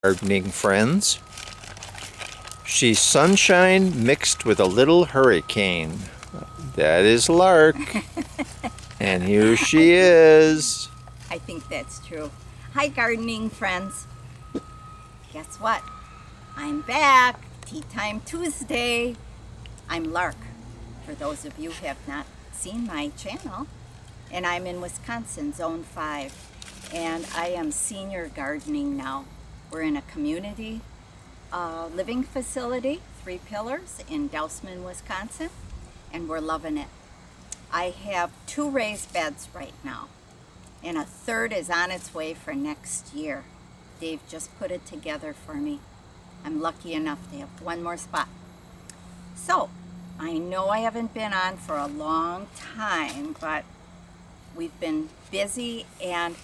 Gardening friends. She's sunshine mixed with a little hurricane. That is Lark. And here she is. I think that's true. Hi, gardening friends. Guess what? I'm back. Tea Time Tuesday. I'm Lark, for those of you who have not seen my channel. And I'm in Wisconsin, Zone 5. And I am senior gardening now. We're in a community living facility, 3 pillars, in Dousman, Wisconsin. And we're loving it. I have 2 raised beds right now. And a 3rd is on its way for next year. Dave just put it together for me. I'm lucky enough to have 1 more spot. So, I know I haven't been on for a long time, but we've been busy, and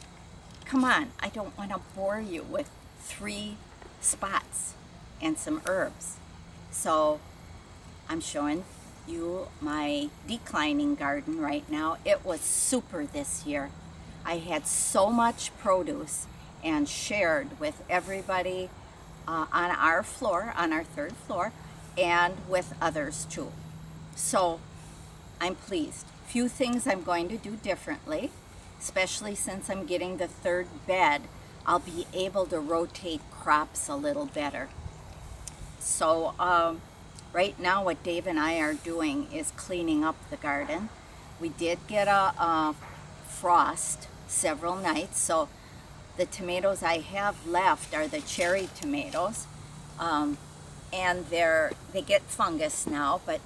come on, I don't want to bore you with 3 spots and some herbs. So, I'm showing you my declining garden right now. It was super this year. I had so much produce and shared with everybody on our floor, on our 3rd floor, and with others too. So I'm pleased. Few things I'm going to do differently, especially since I'm getting the 3rd bed. I'll be able to rotate crops a little better. So right now what Dave and I are doing is cleaning up the garden. We did get a frost several nights, so the tomatoes I have left are the cherry tomatoes, and they get fungus now, but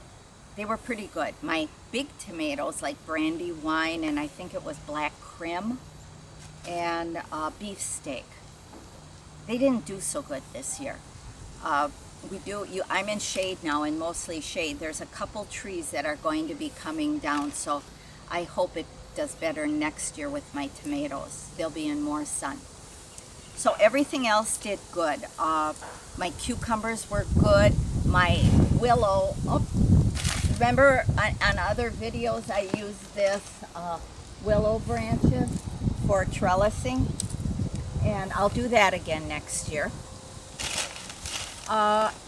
they were pretty good. My big tomatoes, like Brandywine, and I think it was Black Crim, and beefsteak, they didn't do so good this year. I'm in shade now, and mostly shade. There's a couple trees that are going to be coming down, so I hope it does better next year with my tomatoes. They'll be in more sun. So everything else did good. My cucumbers were good. My willow, remember on other videos I used this willow branches for trellising, and I'll do that again next year.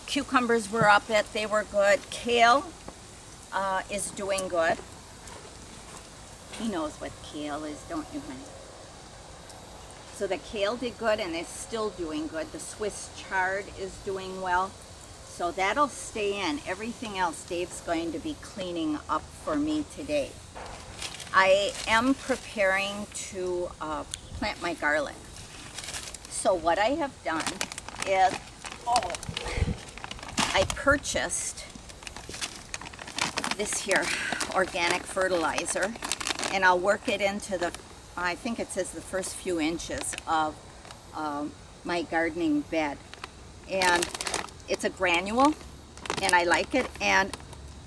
Cucumbers were up it, they were good. Kale is doing good. He knows what kale is, don't you, honey? So the kale did good, and it's still doing good. The Swiss chard is doing well. So that'll stay in. Everything else Dave's going to be cleaning up for me today. I am preparing to plant my garlic. So what I have done is, I purchased this here organic fertilizer, and I'll work it into the, I think it says the first few inches of my gardening bed. And it's a granule, and I like it. And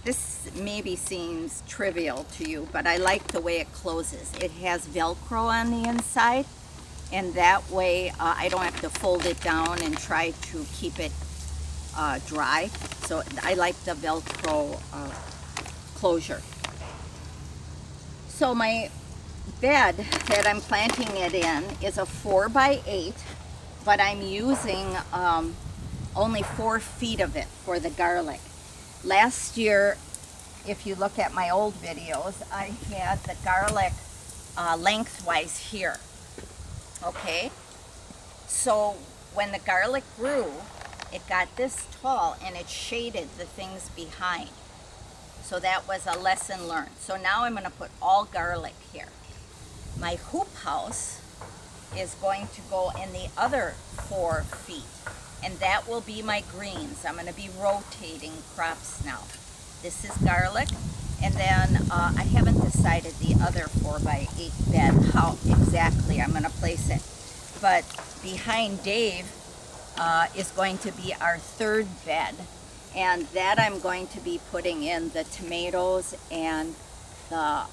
this maybe seems trivial to you, but I like the way it closes. It has Velcro on the inside, and that way I don't have to fold it down and try to keep it dry. So I like the Velcro closure. So my bed that I'm planting it in is a 4x8, but I'm using only 4 feet of it for the garlic. Last year, if you look at my old videos, I had the garlic lengthwise here. Okay, so when the garlic grew, it got this tall, and it shaded the things behind. So that was a lesson learned. So now I'm going to put all garlic here. My hoop house is going to go in the other 4 feet, and that will be my greens. I'm going to be rotating crops now. This is garlic, and then I haven't decided the other 4x8 bed, how exactly I'm going to place it. But behind Dave is going to be our 3rd bed, and that I'm going to be putting in the tomatoes and the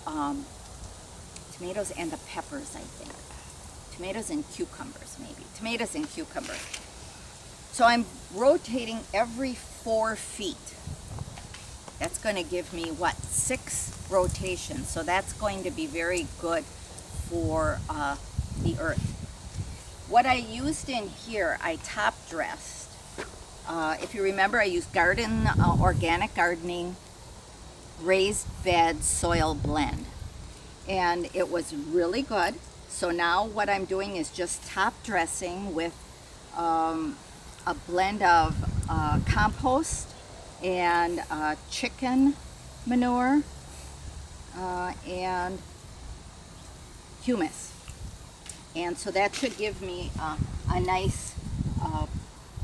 peppers, I think. Tomatoes and cucumbers, maybe. Tomatoes and cucumbers. So I'm rotating every 4 feet. That's going to give me, what, 6 rotations. So that's going to be very good for the earth. What I used in here, I top dressed. If you remember, I used organic gardening raised bed soil blend, and it was really good. So now what I'm doing is just top dressing with a blend of compost and chicken manure and humus. And so that should give me a nice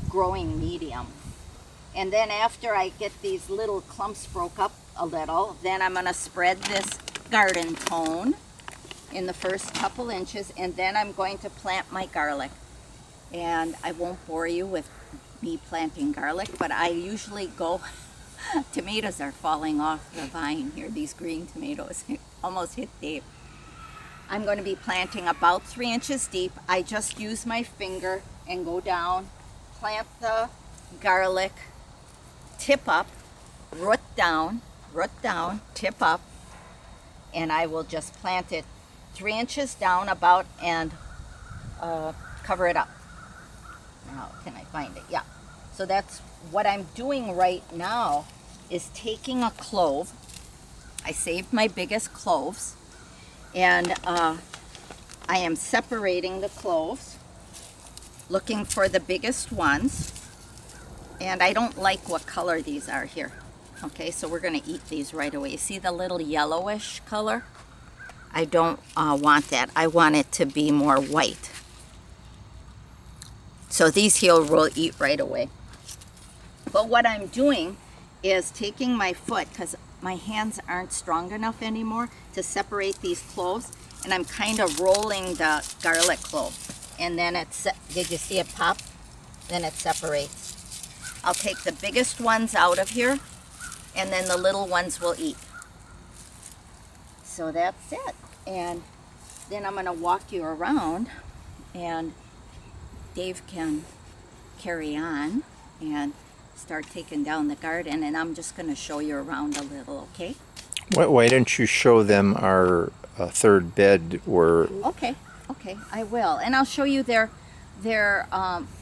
growing medium. And then after I get these little clumps broke up a little, then I'm going to spread this garden tone in the first couple inches, and then I'm going to plant my garlic. And I won't bore you with me planting garlic, but I usually go, tomatoes are falling off the vine here, these green tomatoes, almost hit Dave. I'm going to be planting about 3 inches deep. I just use my finger and go down, plant the garlic, tip up, root down, tip up, and I will just plant it 3 inches down about and cover it up. Now, can I find it? Yeah. So that's what I'm doing right now, is taking a clove. I saved my biggest cloves, and I am separating the cloves, looking for the biggest ones. And I don't like what color these are here. Okay, so we're going to eat these right away. You see the little yellowish color? I don't want that. I want it to be more white. So these here we'll eat right away. But what I'm doing is taking my foot, because my hands aren't strong enough anymore to separate these cloves, and I'm kind of rolling the garlic clove. And then did you see it pop? Then it separates. I'll take the biggest ones out of here, and then the little ones we'll eat. So that's it. And then I'm going to walk you around, and Dave can carry on and start taking down the garden, and I'm just going to show you around a little, okay? Why don't you show them our third bed where... Okay, I will. And I'll show you their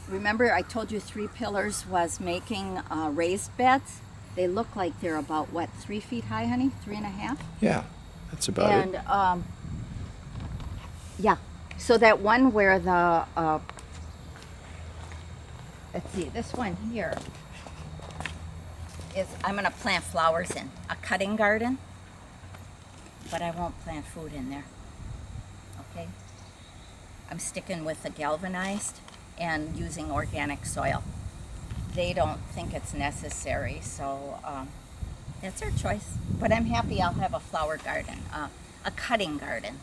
remember I told you 3 pillars was making raised beds? They look like they're about, what, 3 feet high, honey? 3.5? Yeah, that's about it. And, yeah. So that one where the, let's see, this one here is, I'm going to plant flowers in. A cutting garden, but I won't plant food in there. Okay? I'm sticking with the galvanized and using organic soil. They don't think it's necessary, so that's their choice. But I'm happy I'll have a flower garden, a cutting garden.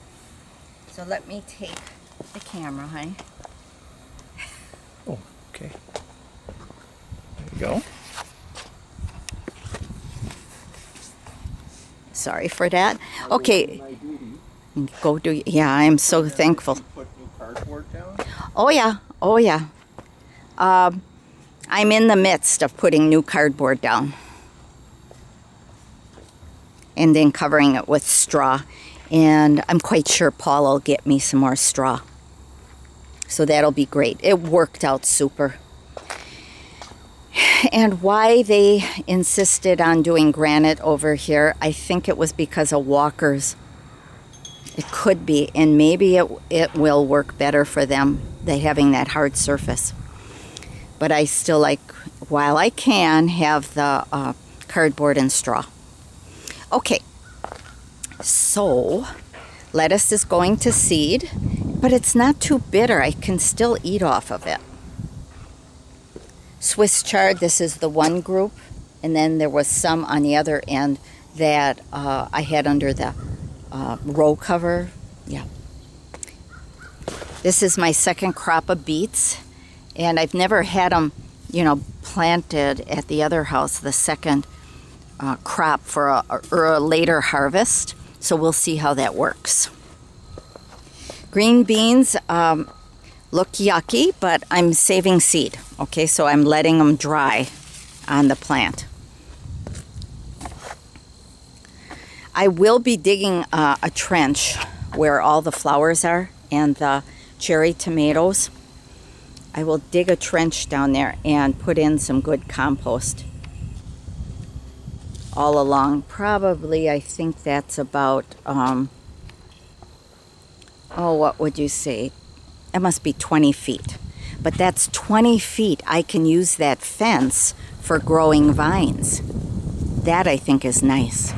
So let me take the camera, honey. Oh, okay. There you go. Sorry for that. Okay. Go do, yeah, I'm so thankful. Put new cardboard down? Oh yeah, oh yeah. I'm in the midst of putting new cardboard down. And then covering it with straw. And I'm quite sure Paul will get me some more straw. So that'll be great. It worked out super. And why they insisted on doing granite over here, I think it was because of walkers. It could be, and maybe it will work better for them, they having that hard surface. But I still like, while I can, have the cardboard and straw. Okay, so lettuce is going to seed, but it's not too bitter. I can still eat off of it. Swiss chard, this is the one group, and then there was some on the other end that I had under the row cover. Yeah. This is my second crop of beets, and I've never had them, you know, planted at the other house, the second crop for a later harvest. So we'll see how that works. Green beans look yucky, but I'm saving seed. Okay, so I'm letting them dry on the plant. I will be digging a trench where all the flowers are and the cherry tomatoes. I will dig a trench down there and put in some good compost all along. Probably, I think that's about, what would you say? It must be 20 feet. But that's 20 feet. I can use that fence for growing vines. That I think is nice.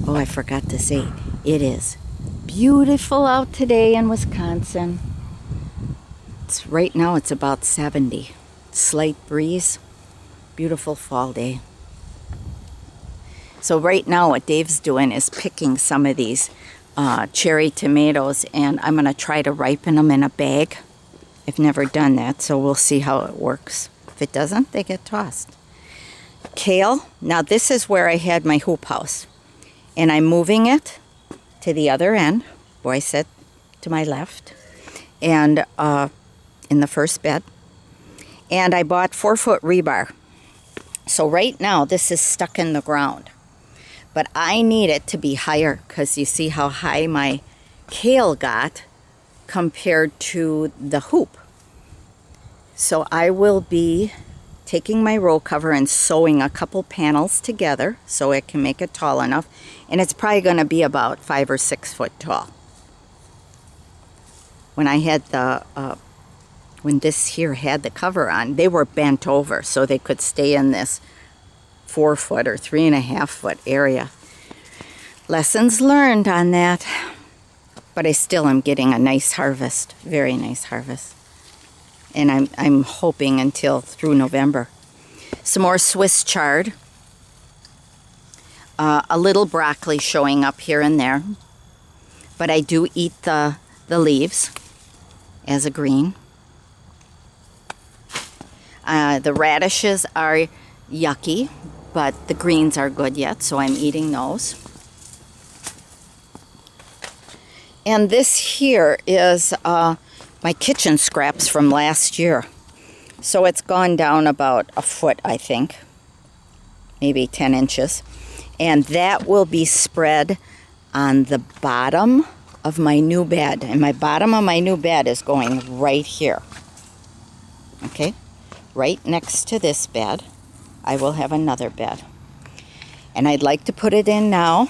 Oh, I forgot to say, it is beautiful out today in Wisconsin. Right now it's about 70. Slight breeze. Beautiful fall day. So right now what Dave's doing is picking some of these cherry tomatoes, and I'm going to try to ripen them in a bag. I've never done that, so we'll see how it works. If it doesn't, they get tossed. Kale. Now this is where I had my hoop house, and I'm moving it to the other end, where I said to my left, and in the first bed. And I bought 4-foot rebar. So right now this is stuck in the ground. But I need it to be higher, because you see how high my kale got compared to the hoop. So I will be taking my roll cover and sewing a couple panels together so it can make it tall enough. And it's probably going to be about 5 or 6 foot tall. When I had when this here had the cover on, they were bent over so they could stay in this 4-foot or 3.5-foot area. Lessons learned on that. But I still am getting a nice harvest, very nice harvest. And I'm hoping until through November. Some more Swiss chard. A little broccoli showing up here and there. But I do eat the leaves as a green. The radishes are yucky, but the greens are good yet, so I'm eating those. And this here is my kitchen scraps from last year. So it's gone down about a foot, I think, maybe 10 inches. And that will be spread on the bottom of my new bed. And my bottom of my new bed is going right here. Okay? Right next to this bed, I will have another bed. And I'd like to put it in now,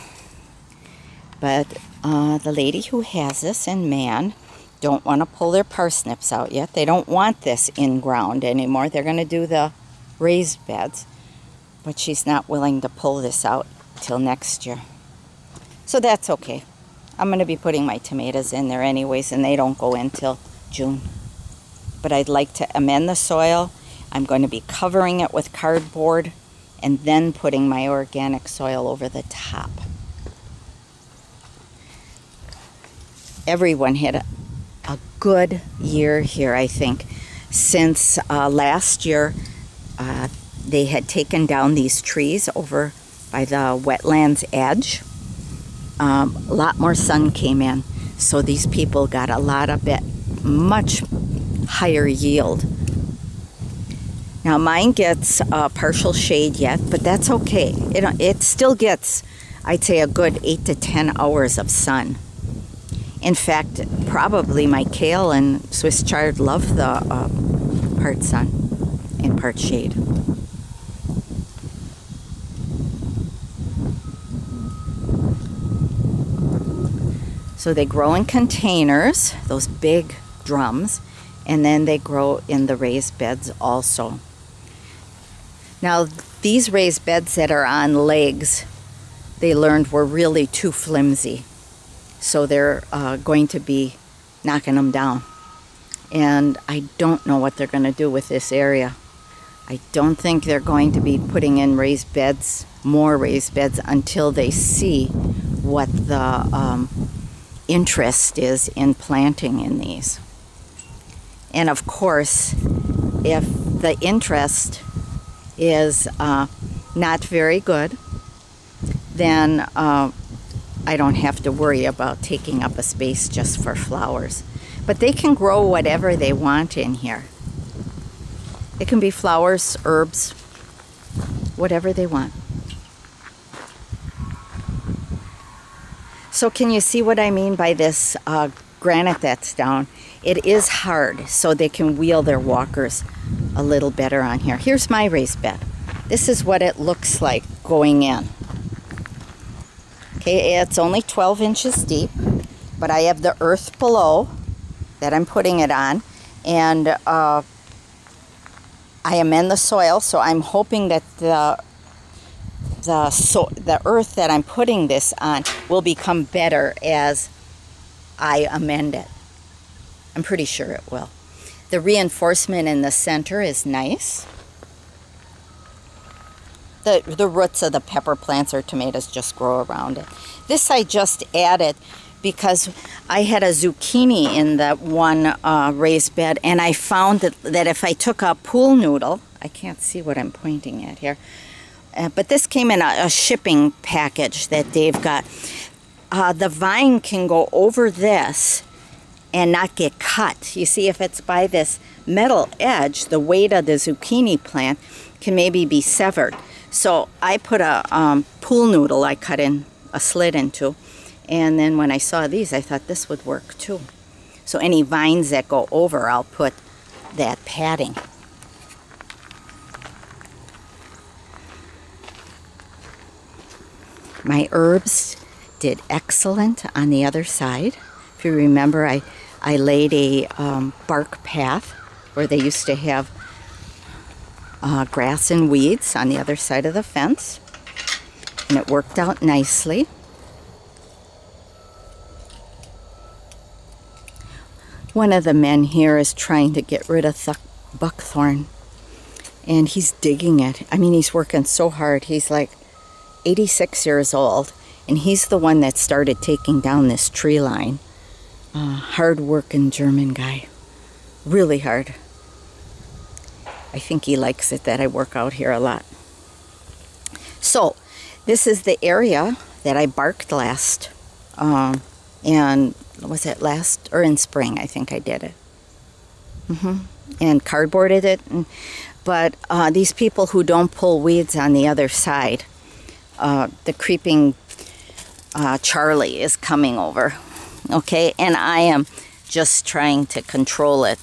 but the lady who has this in Man don't want to pull their parsnips out yet. They don't want this in ground anymore. They're going to do the raised beds, but she's not willing to pull this out till next year. So that's okay. I'm going to be putting my tomatoes in there anyways, and they don't go in till June. But I'd like to amend the soil. I'm going to be covering it with cardboard and then putting my organic soil over the top. Everyone had a good year here, I think. Since last year, they had taken down these trees over by the wetlands edge. A lot more sun came in, so these people got a lot of much higher yield. Now mine gets partial shade yet, but that's okay. It still gets, I'd say, a good 8 to 10 hours of sun. In fact, probably my kale and Swiss chard love the part sun and part shade. So they grow in containers, those big drums, and then they grow in the raised beds also. Now, these raised beds that are on legs, they learned were really too flimsy. So they're going to be knocking them down. And I don't know what they're going to do with this area. I don't think they're going to be putting in raised beds, more raised beds, until they see what the interest is in planting in these. And of course, if the interest is not very good, then I don't have to worry about taking up a space just for flowers. But they can grow whatever they want in here. It can be flowers, herbs, whatever they want. So can you see what I mean by this granite that's down, it is hard, so they can wheel their walkers a little better on here. Here's my raised bed. This is what it looks like going in. Okay, it's only 12 inches deep, but I have the earth below that I'm putting it on, and I am in the soil, so I'm hoping that the earth that I'm putting this on will become better as I amend it. I'm pretty sure it will. The reinforcement in the center is nice. The roots of the pepper plants or tomatoes just grow around it. This I just added because I had a zucchini in that one raised bed, and I found that if I took a pool noodle, I can't see what I'm pointing at here, but this came in a shipping package that Dave got. The vine can go over this and not get cut. You see, if it's by this metal edge, the weight of the zucchini plant can maybe be severed. So I put a pool noodle I cut in a slit into, and then when I saw these, I thought this would work too. So any vines that go over, I'll put that padding. My herbs did excellent on the other side. If you remember, I laid a bark path where they used to have grass and weeds on the other side of the fence, and it worked out nicely. One of the men here is trying to get rid of buckthorn, and he's digging it. I mean, he's working so hard. He's like 86 years old, and he's the one that started taking down this tree line. Hard-working German guy. Really hard. I think he likes it that I work out here a lot. So, this is the area that I barked last. And was it last or in spring? I think I did it. And cardboarded it. But these people who don't pull weeds on the other side, the creeping Charlie is coming over. Okay, and I am just trying to control it.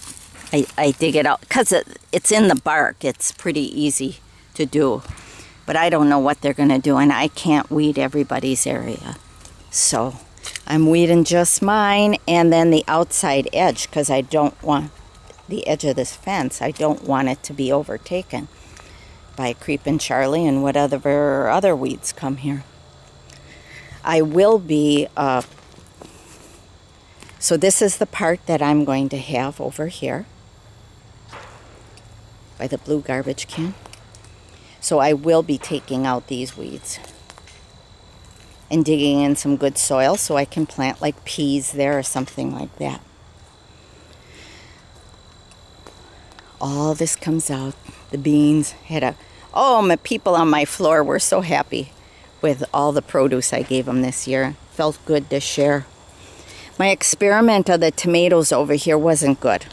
I dig it out because it's in the bark. It's pretty easy to do, but I don't know what they're gonna do, and I can't weed everybody's area, so I'm weeding just mine, and then the outside edge, because I don't want the edge of this fence, I don't want it to be overtaken by creeping Charlie and whatever other weeds come here. I will be so this is the part that I'm going to have over here by the blue garbage can. So I will be taking out these weeds and digging in some good soil so I can plant like peas there or something like that. All this comes out. The beans had my people on my floor were so happy with all the produce I gave them this year. Felt good to share. My experiment of the tomatoes over here wasn't good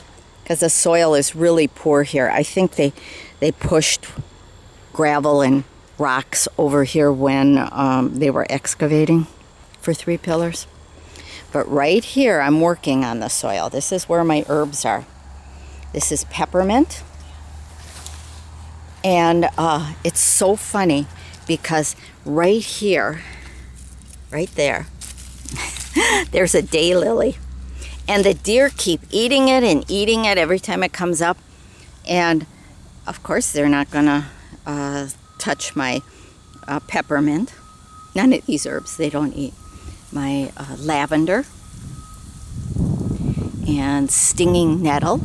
because the soil is really poor here. I think they pushed gravel and rocks over here when they were excavating for 3 pillars. But right here, I'm working on the soil. This is where my herbs are. This is peppermint. And it's so funny because right here, right there, there's a daylily, and the deer keep eating it and eating it every time it comes up, and of course they're not gonna touch my peppermint. None of these herbs they don't eat. My lavender and stinging nettle,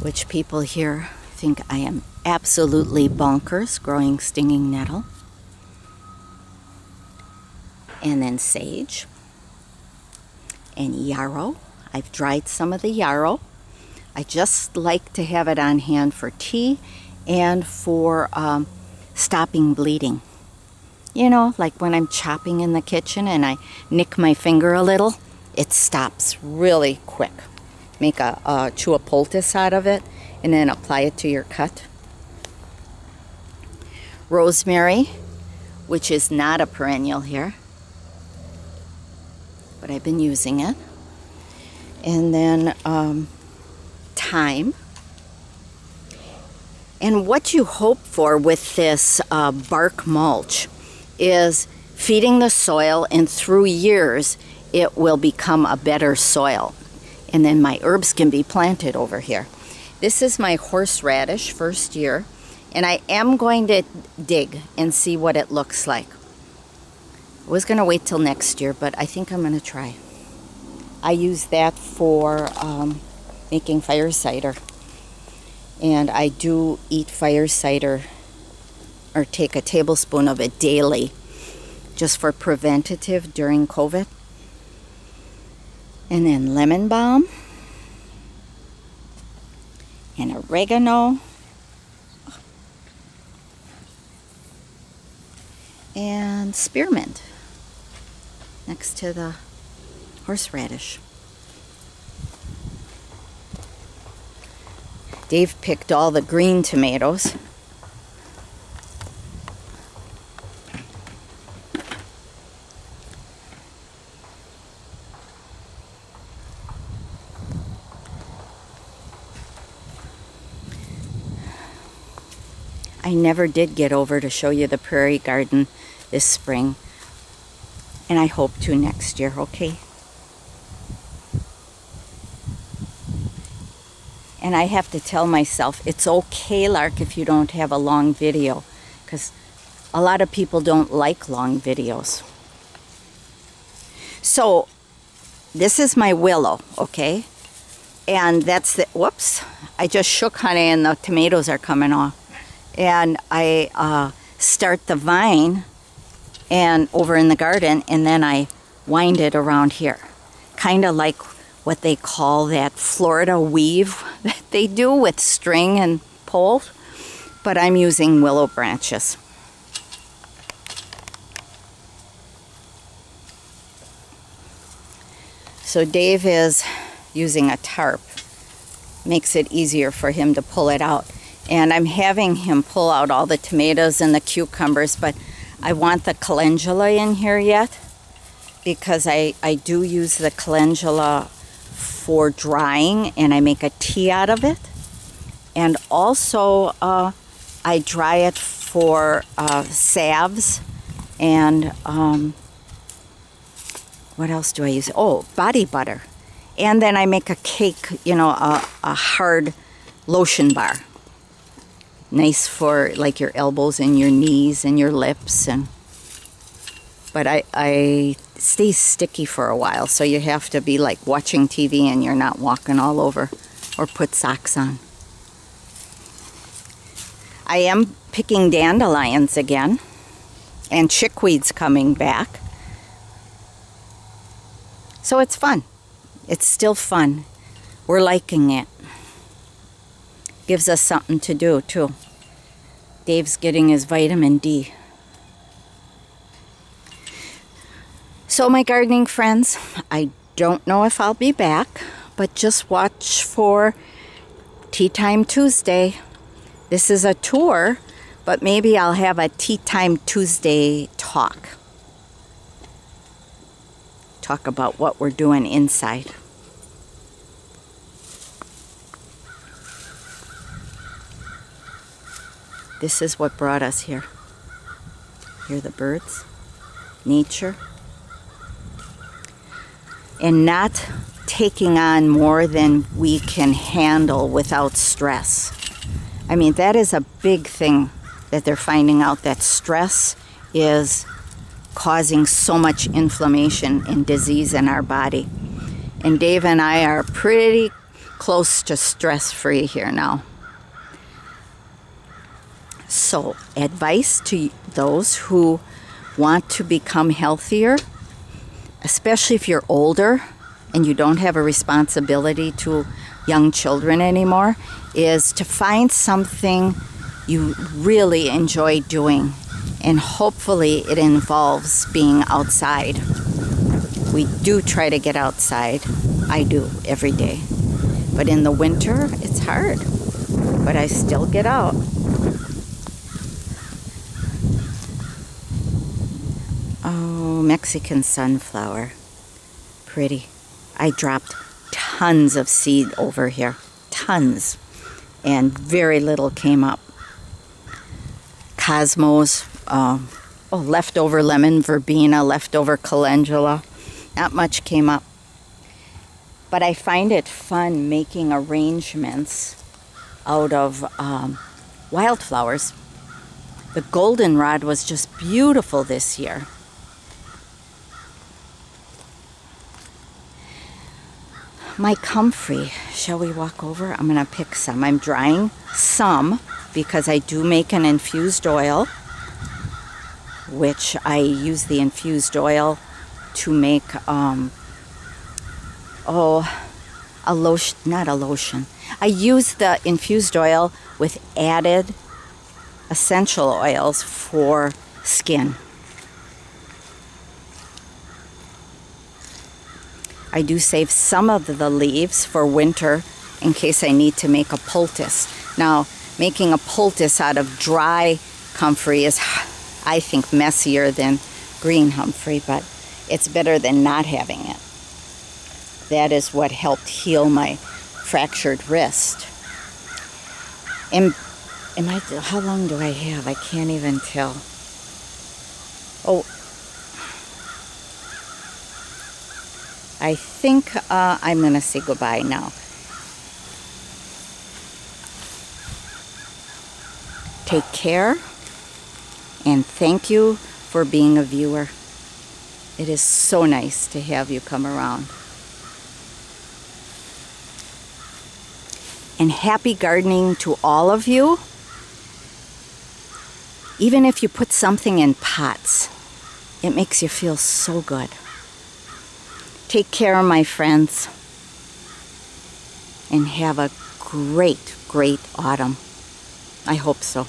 which people here think I am absolutely bonkers growing stinging nettle, and then sage and yarrow. I've dried some of the yarrow. I just like to have it on hand for tea and for stopping bleeding. You know, like when I'm chopping in the kitchen and I nick my finger a little, it stops really quick. Make a chew a poultice out of it and then apply it to your cut. Rosemary, which is not a perennial here, but I've been using it. and then thyme. And what you hope for with this bark mulch is feeding the soil, and through years it will become a better soil. And then my herbs can be planted over here. This is my horseradish, first year, and I am going to dig and see what it looks like. I was going to wait till next year, but I think I'm going to try. I use that for making fire cider. And I do eat fire cider, or take a tablespoon of it daily, just for preventative during COVID. And then lemon balm and oregano and spearmint next to the horseradish. Dave picked all the green tomatoes. I never did get over to show you the prairie garden this spring, and I hope to next year, okay? And I have to tell myself, it's okay, Lark, if you don't have a long video, because a lot of people don't like long videos. So, this is my willow, okay? And that's the, whoops, I just shook, honey, and the tomatoes are coming off. And I start the vine and over in the garden, and then I wind it around here. Kind of like what they call that Florida weave that they do with string and poles, but I'm using willow branches. So Dave is using a tarp. Makes it easier for him to pull it out. And I'm having him pull out all the tomatoes and the cucumbers, but I want the calendula in here yet, because I do use the calendula for drying, and I make a tea out of it. And also I dry it for salves, and what else do I use? Oh, body butter. And then I make a cake, you know, a hard lotion bar. Nice for like your elbows and your knees and your lips, and but I stay sticky for a while, so you have to be like watching TV and you're not walking all over, or put socks on. I am picking dandelions again, and chickweed's coming back. So it's fun. It's still fun. We're liking it. Gives us something to do too. Dave's getting his vitamin D. So my gardening friends, I don't know if I'll be back, but just watch for Tea Time Tuesday. This is a tour, but maybe I'll have a Tea Time Tuesday talk. Talk about what we're doing inside. This is what brought us here. Hear the birds, nature, and not taking on more than we can handle without stress. I mean, that is a big thing that they're finding out, that stress is causing so much inflammation and disease in our body. And Dave and I are pretty close to stress-free here now. So, advice to those who want to become healthier, especially if you're older and you don't have a responsibility to young children anymore, is to find something you really enjoy doing. And hopefully it involves being outside. We do try to get outside. I do every day. But in the winter, it's hard. But I still get out. Oh, Mexican sunflower. Pretty. I dropped tons of seed over here. Tons. And very little came up. Cosmos, leftover lemon verbena, leftover calendula. Not much came up. But I find it fun making arrangements out of wildflowers. The goldenrod was just beautiful this year. My comfrey, shall we walk over? I'm going to pick some. I'm drying some because I do make an infused oil, which I use the infused oil to make a lotion, not a lotion. I use the infused oil with added essential oils for skin. I do save some of the leaves for winter in case I need to make a poultice. Now, making a poultice out of dry comfrey is, I think, messier than green comfrey, but it's better than not having it. That is what helped heal my fractured wrist. How long do I have? I can't even tell. Oh, I think I'm going to say goodbye now. Take care, and thank you for being a viewer. It is so nice to have you come around. And happy gardening to all of you. Even if you put something in pots, it makes you feel so good. Take care, my friends, and have a great, great autumn. I hope so.